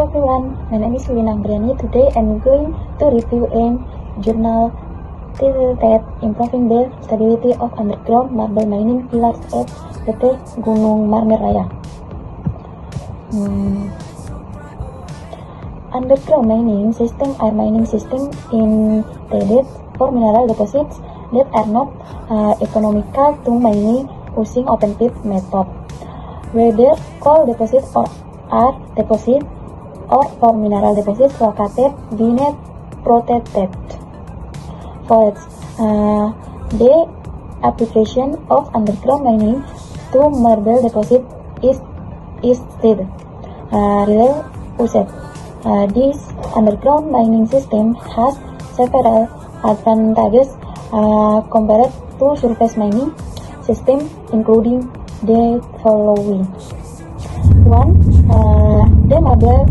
everyone, my name is Lina Briani. Today I'm going to review a journal titled Improving the Stability of Underground Marble Mining Pillars at PT Gunung Marmer Raya. Underground mining system are mining systems intended for mineral deposits that are not economical to mining using open pit method, whether coal deposits or are deposits or for mineral deposits located beneath protected forests. The application of underground mining to marble deposit is still rarely used. This underground mining system has several advantages compared to surface mining system, including the following. 1. The marble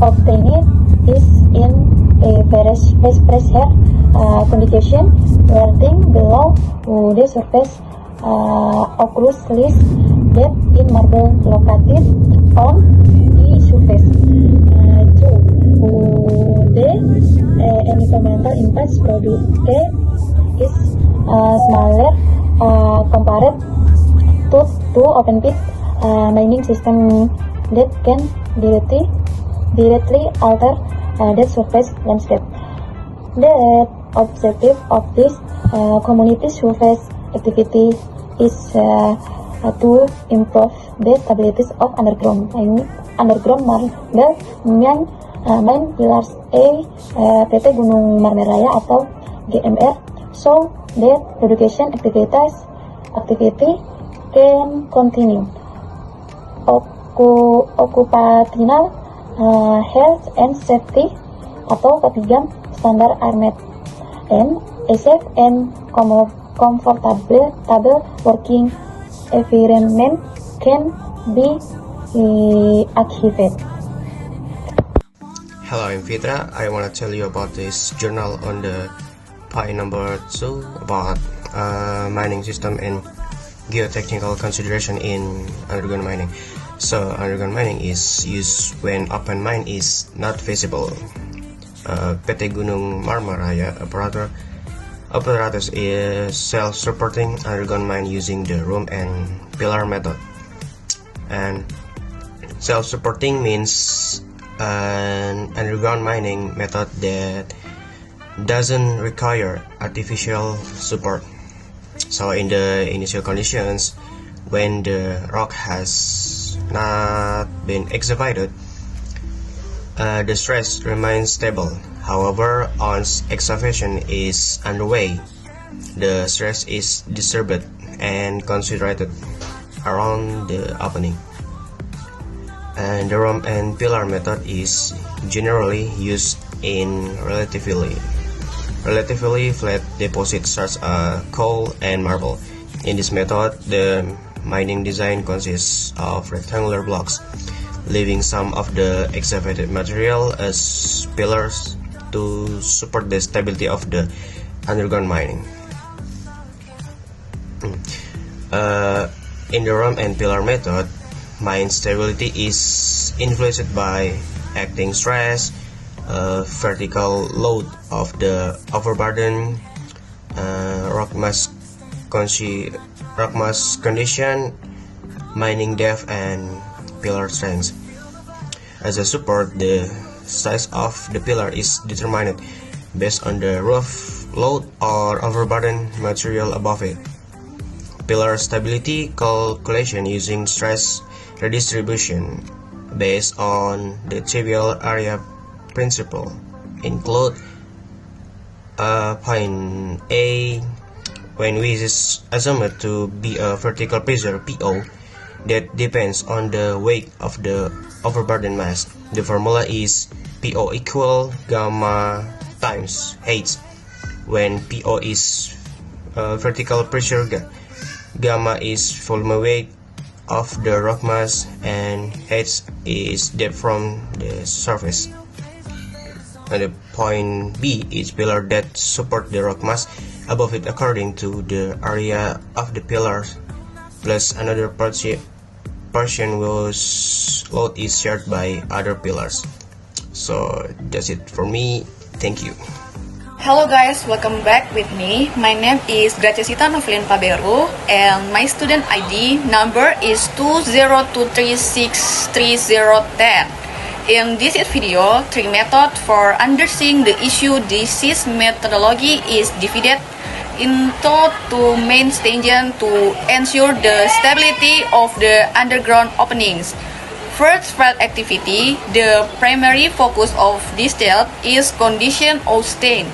obtained is in a very pressure condition, writing below the surface occurs less depth in marble located on the surface. 2. The environmental impact produced is smaller compared to open pit mining system that can directly alter the surface landscape. The objective of this community surface activity is to improve the stability of underground marble mine pillars PT Gunung Marmer Raya atau GMR, so that production activity can continue. Occupational health and safety atau ketiga standar ARMET, and a safe and comfortable working environment can be achieved. Hello, I'm Fitra. I want to tell you about this journal on the point number 2 about mining system and geotechnical consideration in underground mining. So underground mining is used when open mine is not feasible. PT Gunung Marmer Raya apparatus is self-supporting underground mine using the room and pillar method. And self-supporting means an underground mining method that doesn't require artificial support. So in the initial conditions, when the rock has not been excavated, the stress remains stable. However, once excavation is underway, the stress is disturbed and concentrated around the opening. And the room and pillar method is generally used in relatively flat deposits such as coal and marble. In this method, the mining design consists of rectangular blocks, leaving some of the excavated material as pillars to support the stability of the underground mining. In the room and pillar method, mine stability is influenced by acting stress, vertical load of the overburden, rock mass condition, mining depth, and pillar strength. As a support, the size of the pillar is determined based on the roof load or overburden material above it. Pillar stability calculation using stress redistribution based on the trivial area principle include point A, when V is assumed to be a vertical pressure PO that depends on the weight of the overburden mass. The formula is PO equal gamma times H. When PO is vertical pressure, gamma is volume weight of the rock mass, and H is depth from the surface. And the point B is pillar that support the rock mass above it according to the area of the pillars plus another portion whose load is shared by other pillars. So that's it for me. Thank you. Hello guys, welcome back with me. My name is Graciasita Novelin Paberu and my student ID number is 20236310. In this video, 3 methods for understanding the issue disease methodology is divided into 2 main stages to ensure the stability of the underground openings. First, field activity. The primary focus of this step is condition of stain,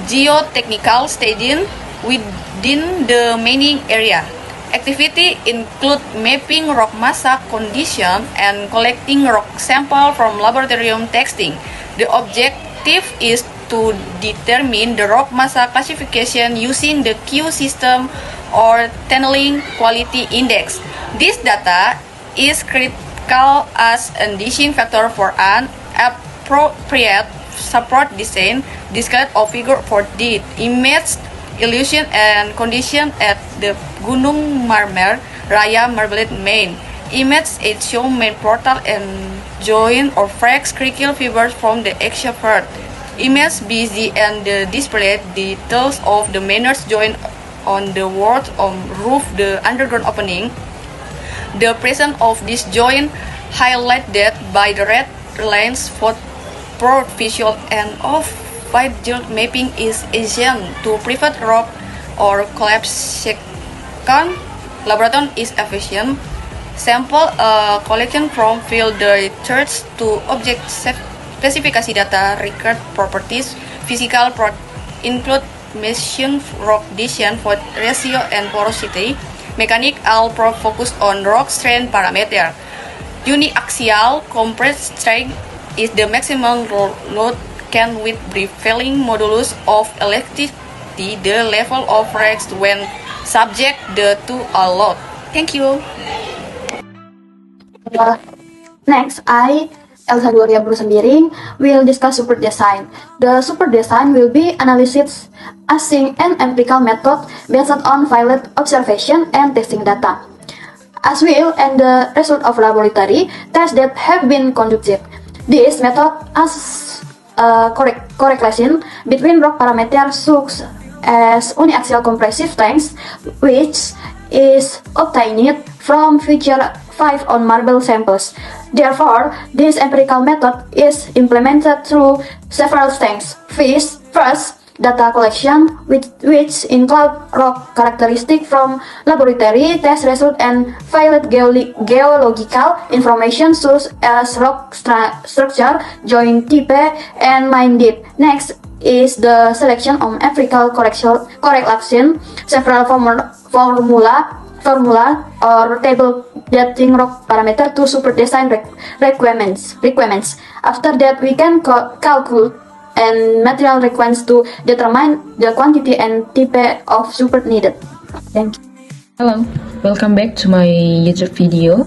geotechnical staging within the mining area. Activity include mapping rock massa condition and collecting rock sample from laboratorium testing. The objective is to determine the rock massa classification using the Q system or tunneling quality index. This data is critical as a deciding factor for an appropriate support design. Describe of figure for the image illusion and condition at the Gunung Marmer Raya Marbleite Main. Image it show main portal and joint or flex critical fibers from the extrovert. Image BZ and the display details of the miners joint on the wall on roof the underground opening. The presence of this joint highlighted by the red lines for visual and of white gel mapping is essential to prevent rock or collapse. Second, laboratory is efficient. Sample collection from field research to object specifikasi data, record properties, physical include machine rock distance, void ratio, and porosity. Mechanic all focus on rock strength parameter. Uniaxial compressed strength is the maximum load can with prevailing modulus of elasticity, the level of rest when subject the to a load. Thank you. Next, I, Elsa Gloria Brusembiring, will discuss super design. The super design will be analysis using an empirical method based on field observation and testing data, as well and the result of laboratory tests that have been conducted. This method has a correlation between rock parameters such as uniaxial compressive strength, which is obtained from figure 5 on marble samples. Therefore, this empirical method is implemented through several steps. First, data collection, which include rock characteristics from laboratory test results and field geological information such as rock structure, joint type, and mine depth. Next is the selection of empirical correlation. Several formula or table dating rock parameter to super design requirements. After that, we can calculate and material requirements to determine the quantity and type of super needed. Thank you. Hello, welcome back to my YouTube video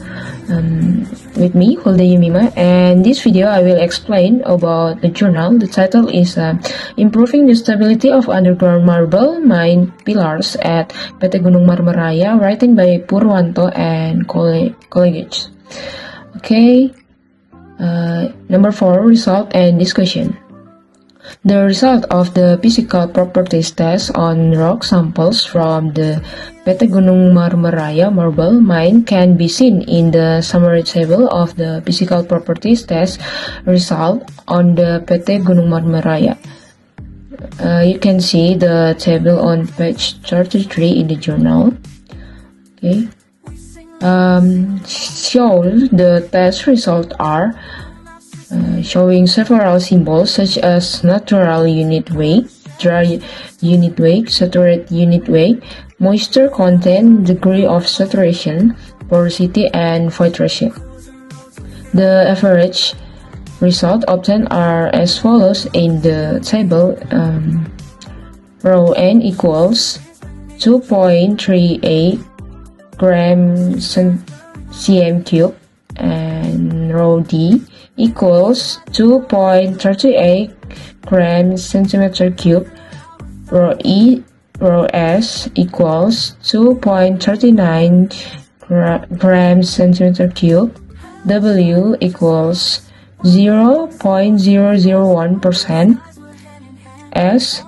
with me, Hulda Yumima, and this video I will explain about the journal. The title is Improving the Stability of Underground Marble Mine Pillars at PT Gunung Marmer Raya, written by Purwanto and colleagues. Okay, number 4, result and discussion. The result of the physical properties test on rock samples from the PT Gunung Marmer Raya marble mine can be seen in the summary table of the physical properties test result on the PT Gunung Marmer Raya. You can see the table on page 33 in the journal. Okay. The test results are showing several symbols such as natural unit weight, dry unit weight, saturated unit weight, moisture content, degree of saturation, porosity, and void ratio. The average result obtained are as follows in the table. Row N equals 2.38 grams cm cube, and row D equals 2.38 grams centimeter cube. Row S equals 2.39 grams centimeter cube, W equals 0.001%, S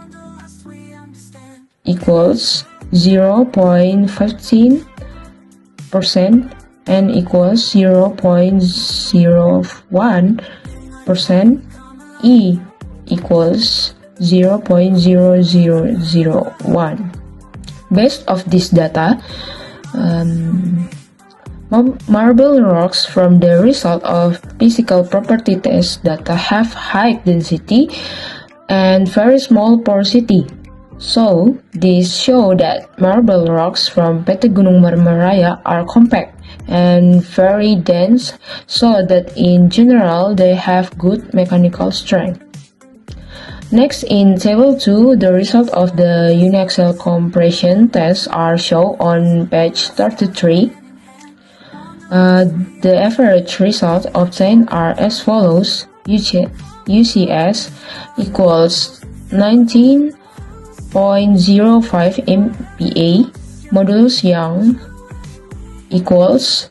equals 0.15%, N equals 0.01%, E equals 0.0001. Based of this data, marble rocks from the result of physical property test data have high density and very small porosity. So, this show that marble rocks from PT Gunung Marmaraya are compact and very dense, so that in general they have good mechanical strength. Next, in Table 2, the result of the uniaxial compression test are shown on page 33. The average results obtained are as follows. UCS equals 19.05 MPa, modulus Young equals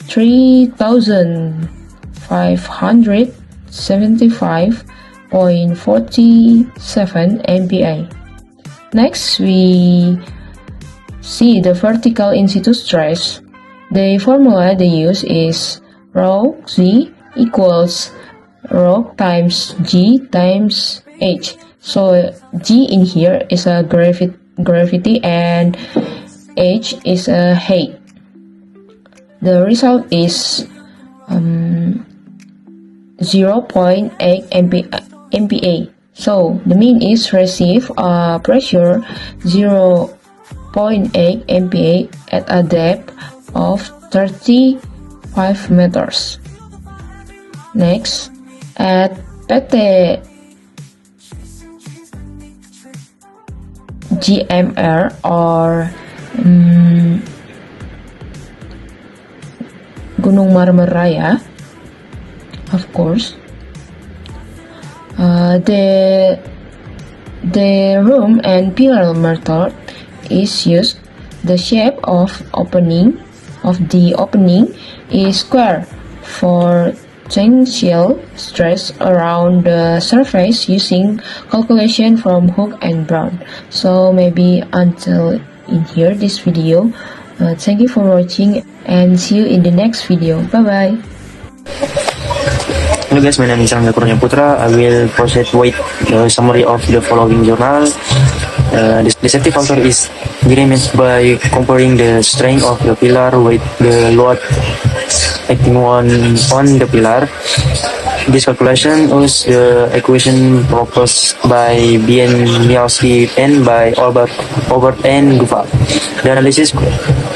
3575.47 MPa. Next, we see the vertical in situ stress. The formula they use is rho Z equals rho times G times H. So G in here is a gravity and H is a height. The result is 0.8 MPa. So the mean is receive pressure 0.8 MPa at a depth of 35 meters. Next, at PT GMR or Gunung Marmaraya, of course, the room and pillar method is used. The shape of the opening is square for tensile stress around the surface using calculation from Hook and Brown. So maybe until in here this video. Thank you for watching and see you in the next video. Bye bye. Hello guys, my name is Angga Kurnia Putra. I will proceed with the summary of the following journal. The safety factor is determined by comparing the strength of the pillar with the load acting on the pillar. This calculation is the equation proposed by Bieniawski and by Albert and Duval. The analysis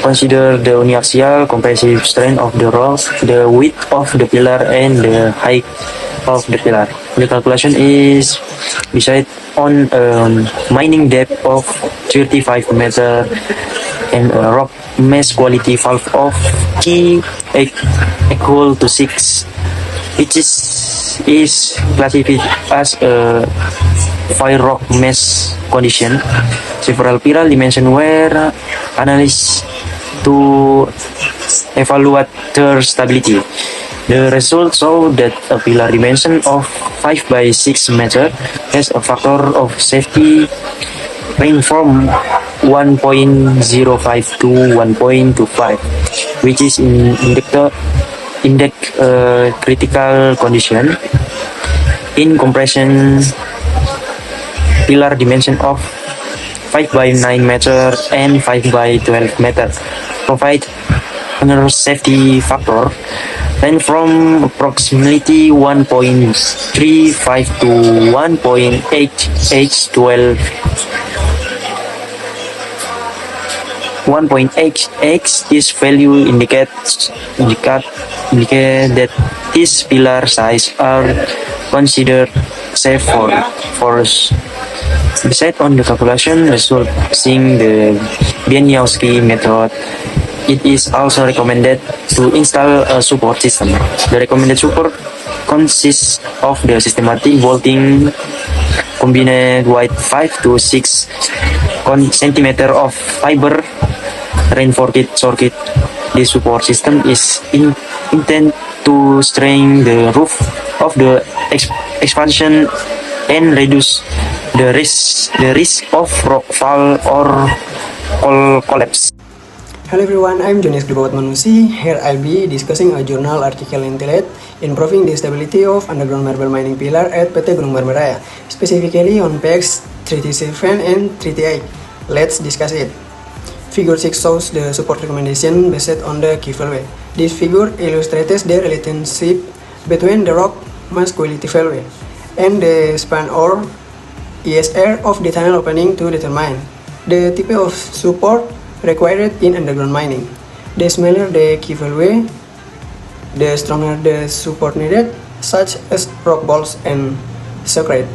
consider the uniaxial compressive strength of the rocks, the width of the pillar, and the height of the pillar. The calculation is based on mining depth of 35 meters and a rock mass quality valve of K equal to 6, which is classified as a fire rock mass condition. Several pillar dimensions were analyzed to evaluate their stability. The results show that a pillar dimension of 5 by 6 meters has a factor of safety range from 1.05 to 1.25, which is index critical condition. In compression, pillar dimension of 5 by 9 meters and 5 by 12 meters provide another safety factor and from approximately 1.35 to 1.8 H12. 1.8x this value indicate that these pillar size are considered safe for us. Based on the calculation result using the Bieniawski method, it is also recommended to install a support system. The recommended support consists of the systematic bolting combined with 5 to 6 cm of fiber reinforced circuit This support system is intended to strengthen the roof of the expansion and reduce the risk of rock fall or collapse. Hello everyone, I'm Jonas Gribawat Manusi. Here I'll be discussing a journal article entitled Improving the Stability of Underground Marble Mining Pillar at PT Gunung Marmeraya, specifically on page 37 and 38. Let's discuss it. Figure 6 shows the support recommendation based on the key value. This figure illustrates the relationship between the rock mass quality value and the span or ESR of the tunnel opening to determine the type of support required in underground mining. The smaller the key value, the stronger the support needed, such as rock balls and shotcrete.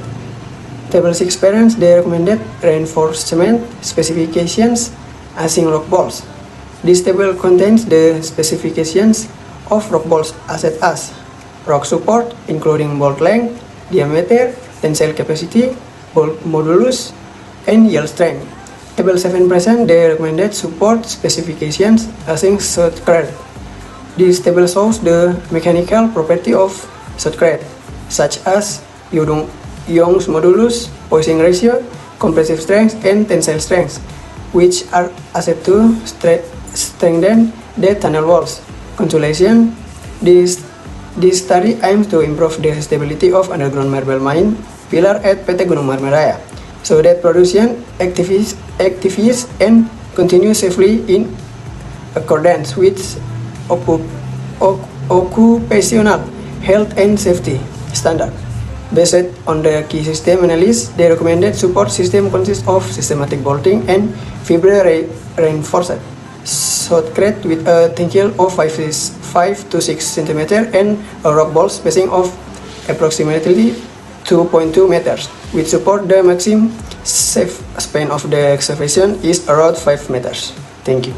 Table 6 parents the recommended reinforcement specifications asing rock balls. This table contains the specifications of rock balls such as rock support, including bolt length, diameter, tensile capacity, bolt modulus, and yield strength. Table 7 presents the recommended support specifications asing shotcrete. This table shows the mechanical property of shotcrete, such as Young's modulus, poising ratio, compressive strength, and tensile strength, which are assessed to strengthen the tunnel walls. Consolation: this study aims to improve the stability of underground marble mine pillar at PT Gunung Marmeraya, so that production activities and continue safely in accordance with occupational health and safety standard. Based on the key system analysis, the recommended support system consists of systematic bolting and fiber reinforced shotcrete with a tensile of 5 to 6 cm and a rock ball spacing of approximately 2.2 meters, which support the maximum safe span of the excavation is around 5 meters. Thank you.